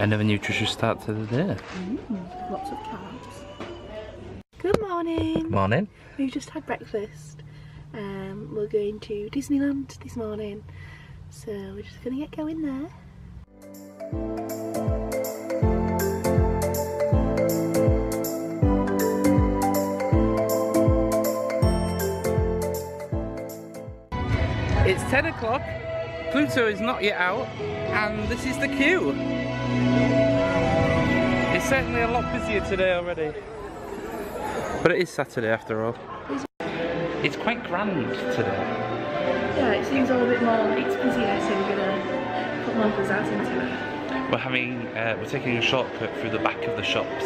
Another nutritious start to the day. Lots of carbs. Good morning. Morning. We've just had breakfast. We're going to Disneyland this morning, so we're just going to get going there. It's 10 o'clock, Pluto is not yet out, and this is the queue. It's certainly a lot busier today already. But it is Saturday after all. It's quite grand today. Yeah, it seems all a bit more like it's busier, so we're gonna put more pizzazz into it. We're taking a shortcut through the back of the shops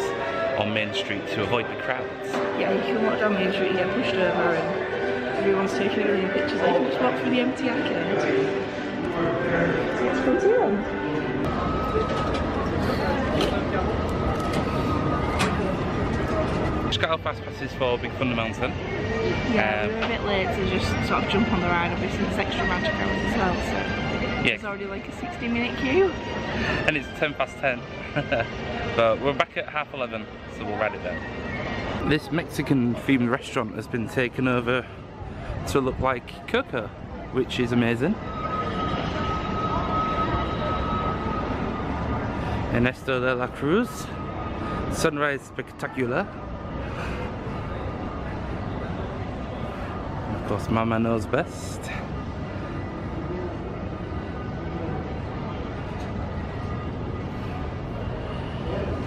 on Main Street to avoid the crowds. Yeah, you can walk down Main Street and get pushed over and everyone's taking a million pictures. Like, just walk through the empty arcade. It's fun too. Just got our fast passes for Big Thunder Mountain. Yeah, we were a bit late to just sort of jump on the ride. Obviously there's extra magic hours as well, so yeah. It's already like a 60-minute queue. And it's 10 past 10. But we're back at 11:30, so we'll ride it then. This Mexican themed restaurant has been taken over to look like Coco, which is amazing. Ernesto de la Cruz, Sunrise Spectacular. And of course, Mama Knows Best.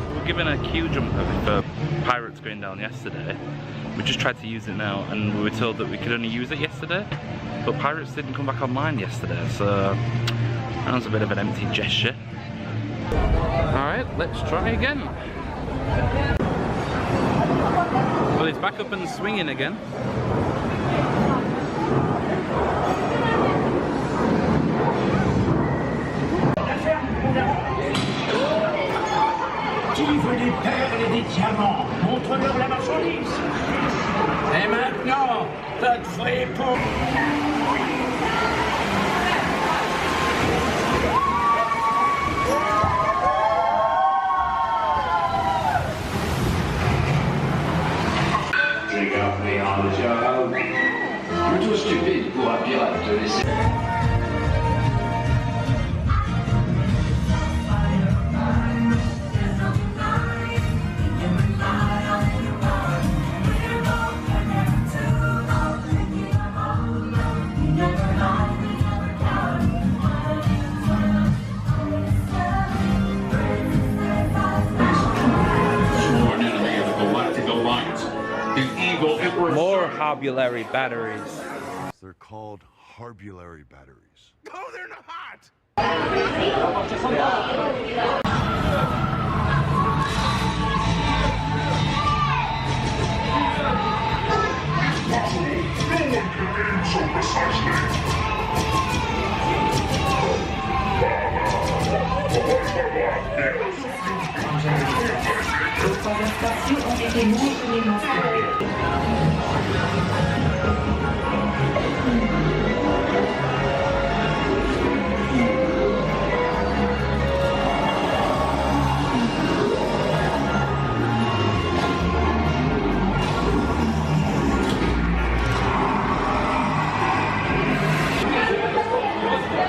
We were given a queue jumper for Pirates going down yesterday. We just tried to use it now, and we were told that we could only use it yesterday. But Pirates didn't come back online yesterday, so that was a bit of an empty gesture. Alright, let's try again. Well, it's back up and swinging again. Tu veux des perles et des diamants, montre-leur la marchandise. Et maintenant, votre vrai pour... Plutôt stupide pour un pirate de laisser... More harbulary batteries. They're called harbulary batteries. Oh, they're not!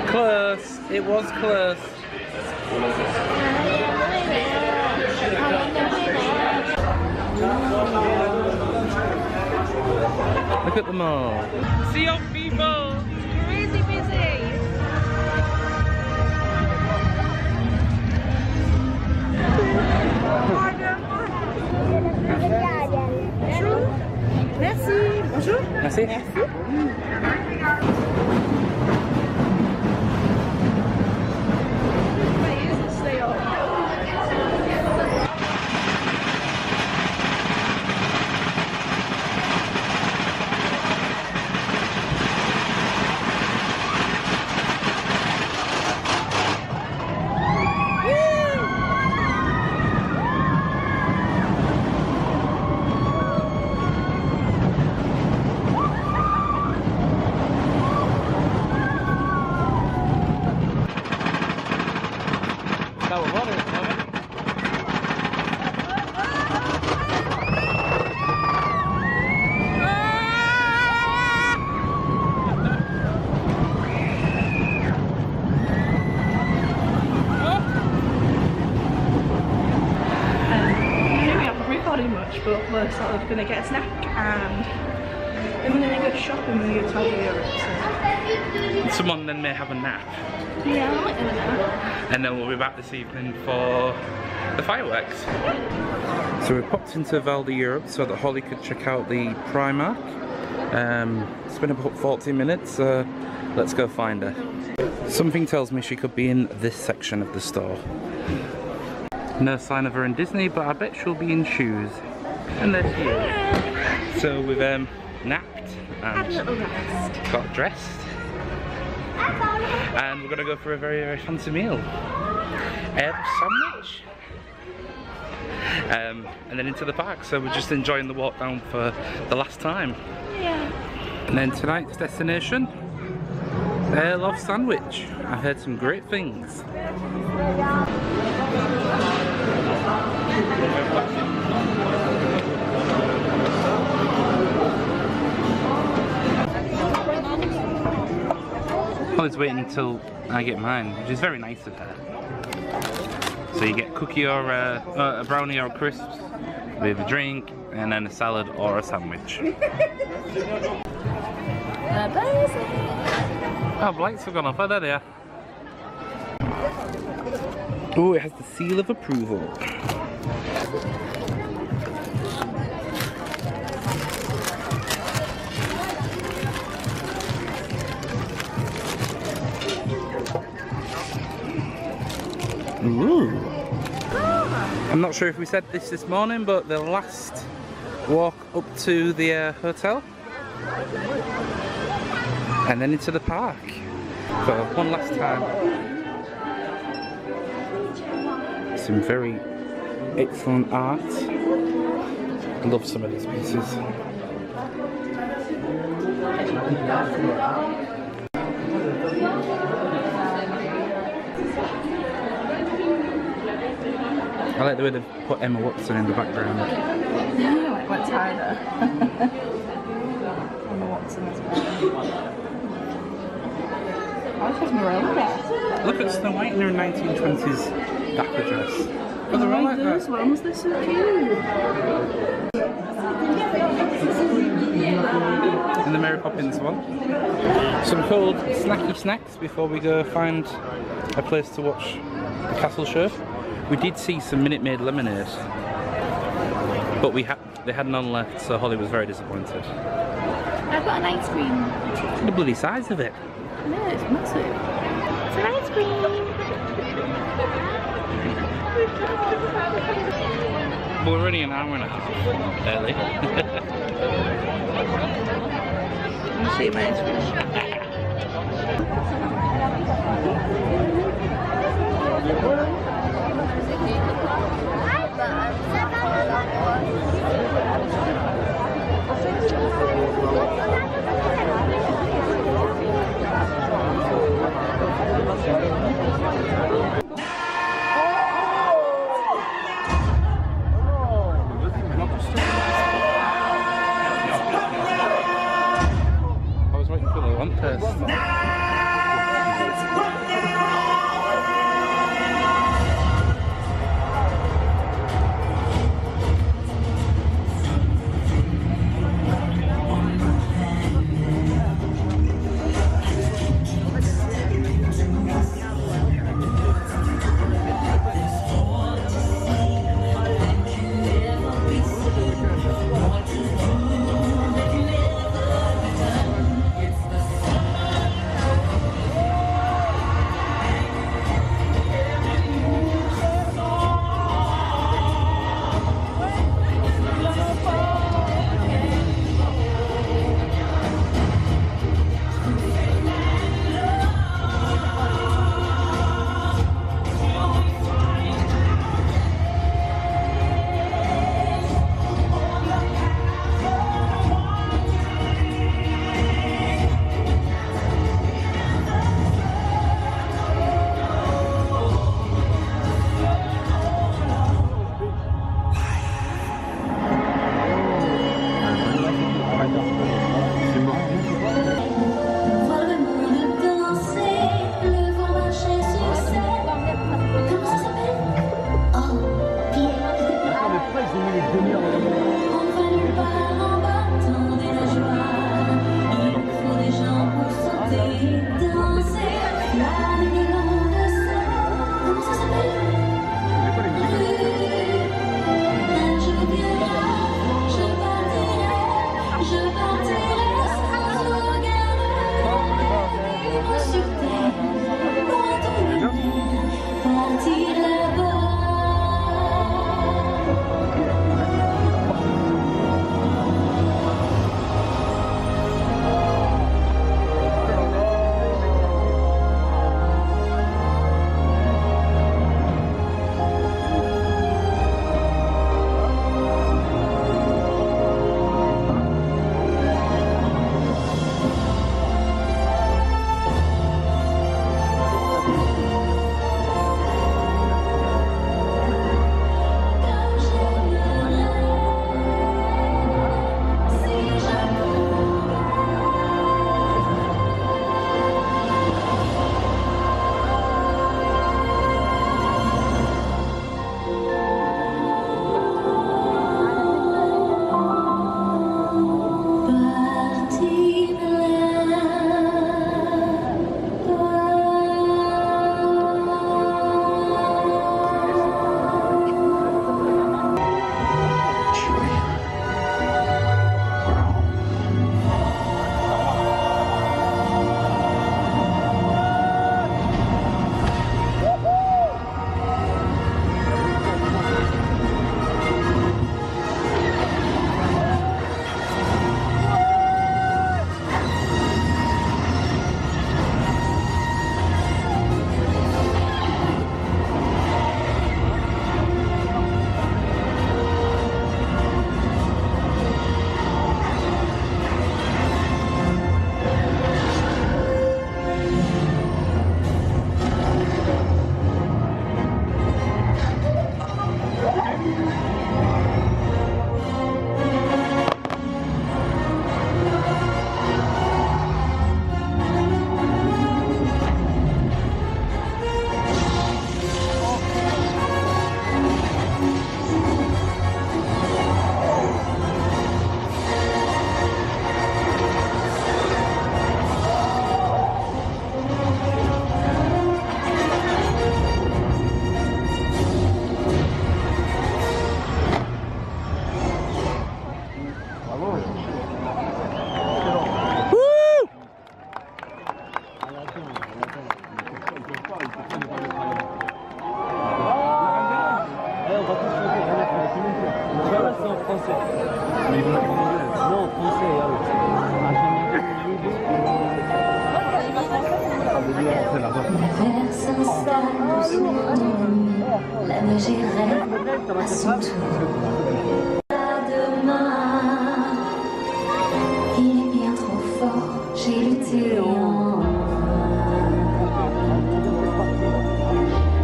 Close. It was close. Look at them all. See your people. Crazy busy. Merci. Bonjour. Merci. sort of going to get a snack and then we're going to go shopping when we go to Val D'Europe. So. Someone then may have a nap. Yeah, I might have a nap. And then we'll be back this evening for the fireworks. So we popped into Val D'Europe so that Holly could check out the Primark. It's been about 14 minutes, so let's go find her. Something tells me she could be in this section of the store. No sign of her in Disney, but I bet she'll be in shoes. And there she is. So we've napped and got dressed. And we're going to go for a very, very fancy meal. Sandwich. And then into the park, so we're just enjoying the walk down for the last time. Yeah. And then tonight's destination, love sandwich. I've heard some great things. Holly's waiting until I get mine, which is very nice of her. So you get cookie or a brownie or crisps with a drink, and then a salad or a sandwich. Oh, the lights have gone off. Oh, there they are. Oh, it has the seal of approval. Ooh. I'm not sure if we said this morning, but the last walk up to the hotel and then into the park for one last time. Some very excellent art. I love some of these pieces. I like the way they've put Emma Watson in the background. Yeah, like what's harder. Emma Watson as well. I like Esmeralda. Look at Snow White in her 1920s dapper dress. Oh, they're all like those that. ones, they're so cute. And the Mary Poppins one. Some cold snacky snacks before we go find a place to watch the castle show. We did see some Minute Maid lemonade, but they had none left, so Holly was very disappointed. I've got an ice cream. The bloody size of it. No, it's massive. It's an ice cream. Well, we're only an hour and a half early. Let me see my ice cream. I was waiting for the lamp test. L'hiver s'installe sous nous, la neige est reine à son tour. Demain, il est bien trop fort, j'ai lutté en vain.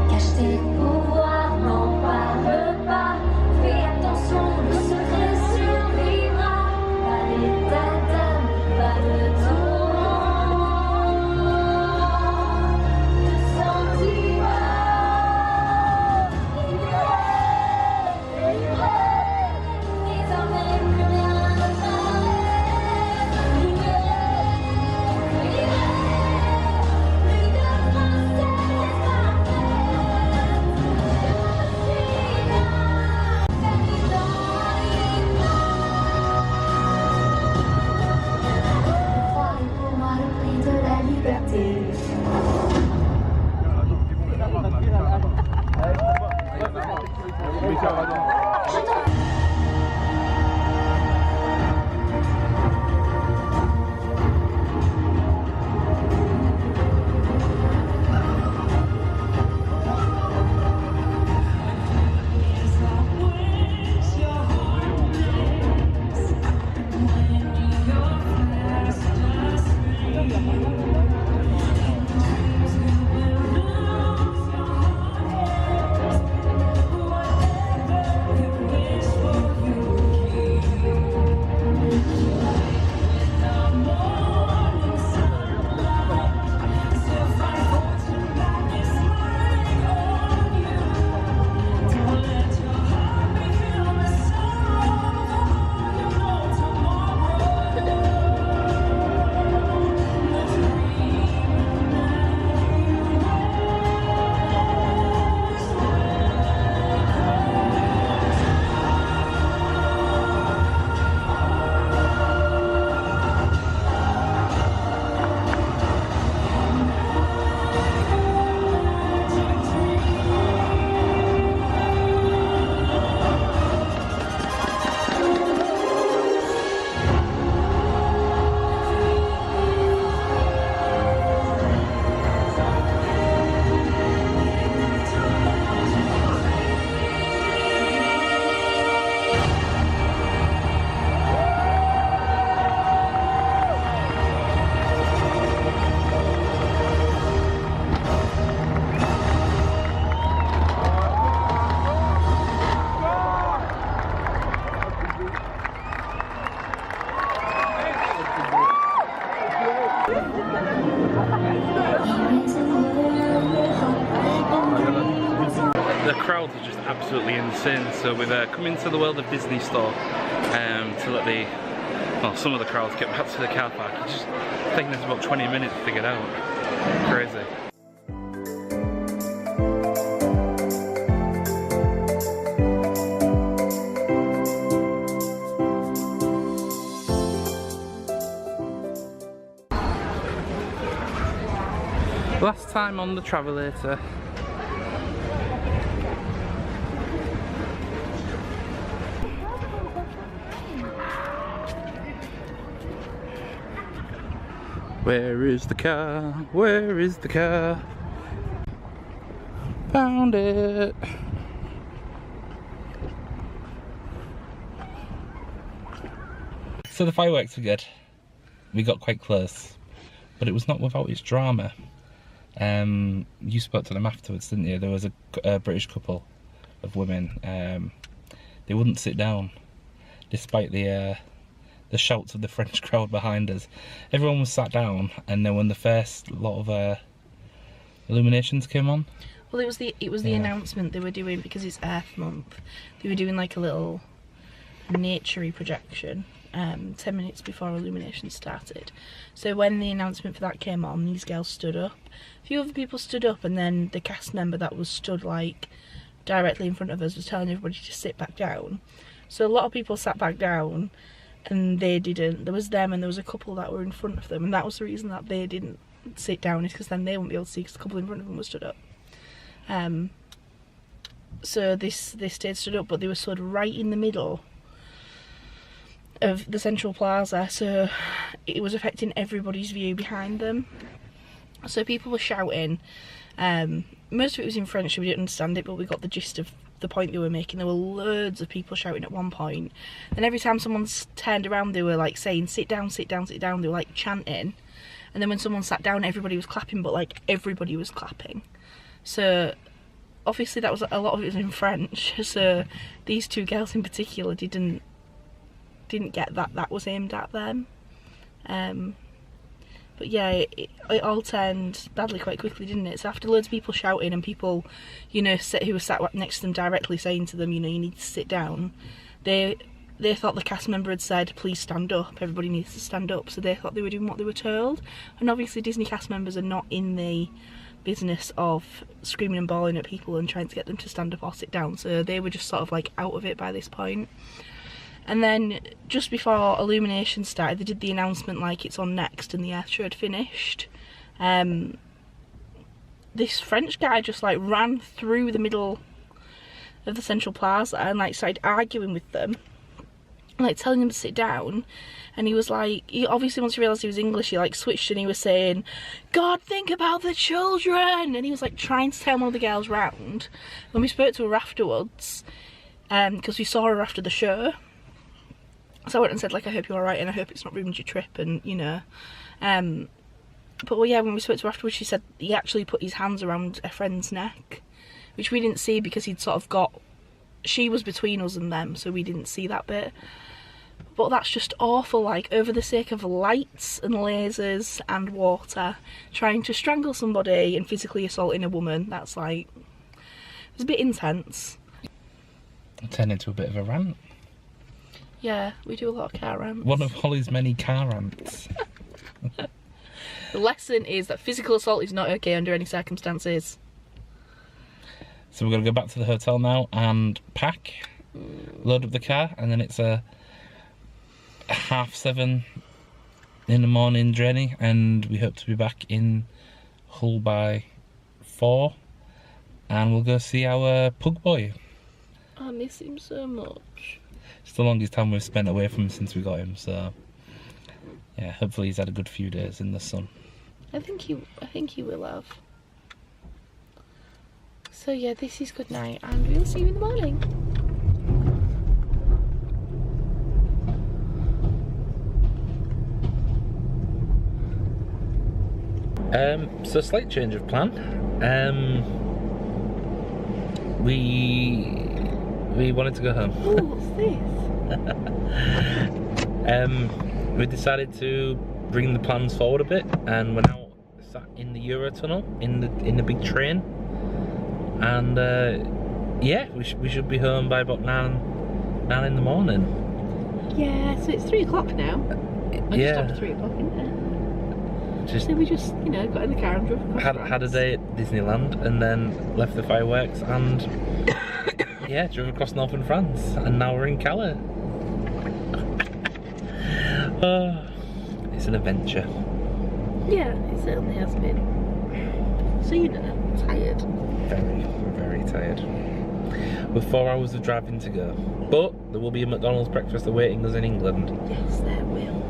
Cache tes pouvoirs, n'en parle pas, fais attention, le secret survivra. Pas d'état d'âme, pas de tourment, de sentiments. Désormais plus rien ne t'arrête. Plus de princesse parfaite. Je suis là, perdue dans l'immense. Le froid est pour moi le prix de la liberté. The crowds are just absolutely insane. So we've come into the World of Disney store to let the, well, some of the crowds get back to the car park. It's just taking us about 20 minutes to figure it out. Crazy. Last time on the Travelator. Where is the car? Where is the car? Found it! So the fireworks were good. We got quite close, but it was not without its drama. You spoke to them afterwards, didn't you? There was a British couple of women. They wouldn't sit down, despite the shouts of the French crowd behind us. Everyone was sat down, and then when the first lot of Illuminations came on. Well, it was the announcement they were doing because it's Earth Month. They were doing like a little naturey projection 10 minutes before Illuminations started. So when the announcement for that came on, these girls stood up. A few other people stood up, and then the cast member that was stood like directly in front of us was telling everybody to sit back down. So a lot of people sat back down, and they didn't. There was them, and there was a couple that were in front of them, and that was the reason that they didn't sit down, is because then they wouldn't be able to see, because the couple in front of them were stood up. So they stayed stood up, but they were sort of right in the middle of the Central Plaza, so it was affecting everybody's view behind them. So people were shouting. Most of it was in French, so we didn't understand it, but we got the gist of the point they were making. There were loads of people shouting at one point, and every time someone turned around they were like saying sit down, sit down, sit down. They were like chanting, and then when someone sat down everybody was clapping, but like everybody was clapping. So obviously that was, a lot of it was in French, so these two girls in particular didn't get that was aimed at them. But yeah, it all turned badly quite quickly, didn't it? So after loads of people shouting and people, you know, who were sat next to them directly saying to them, you know, you need to sit down, they thought the cast member had said, please stand up, everybody needs to stand up, so they thought they were doing what they were told. And obviously Disney cast members are not in the business of screaming and bawling at people and trying to get them to stand up or sit down, so they were just sort of like out of it by this point. And then just before Illuminations started, they did the announcement like it's on next and the Earth show had finished. This French guy just like ran through the middle of the Central Plaza and like started arguing with them, like telling them to sit down. And he was like, he obviously once he realised he was English, he like switched and he was saying, God, think about the children, and he was like trying to turn one of the girls round. When we spoke to her afterwards, because we saw her after the show, so I went and said like, I hope you're alright and I hope it's not ruined your trip, and you know, but well, yeah, when we spoke to her afterwards, she said he actually put his hands around a friend's neck, which we didn't see because he'd sort of got, she was between us and them, so we didn't see that bit. But that's just awful, like over the sake of lights and lasers and water, trying to strangle somebody and physically assaulting a woman. That's like, it was a bit intense. It turned into a bit of a rant. Yeah, we do a lot of car rants. One of Holly's many car rants. The lesson is that physical assault is not okay under any circumstances. So we're going to go back to the hotel now and pack, load up the car, and then it's a 7:30 in the morning journey, and we hope to be back in Hull by 4, and we'll go see our pug boy. I miss him so much. It's the longest time we've spent away from him since we got him, so yeah, hopefully he's had a good few days in the sun. I think he will have. So yeah, this is good night, and we'll see you in the morning. So slight change of plan. We wanted to go home. Oh, what's this? We decided to bring the plans forward a bit, and we're now sat in the Eurotunnel in the big train, and yeah, we should be home by about 9 in the morning. Yeah, so it's 3 o'clock now. Yeah. Just after 3 o'clock, isn't it? Just So we just, you know, got in the car and drove across had a day at Disneyland, and then left the fireworks, and yeah, drove across northern France, and now we're in Calais. It's an adventure. Yeah, it certainly has been. So, you know, tired. Very, very tired. With 4 hours of driving to go. But there will be a McDonald's breakfast awaiting us in England. Yes, there will.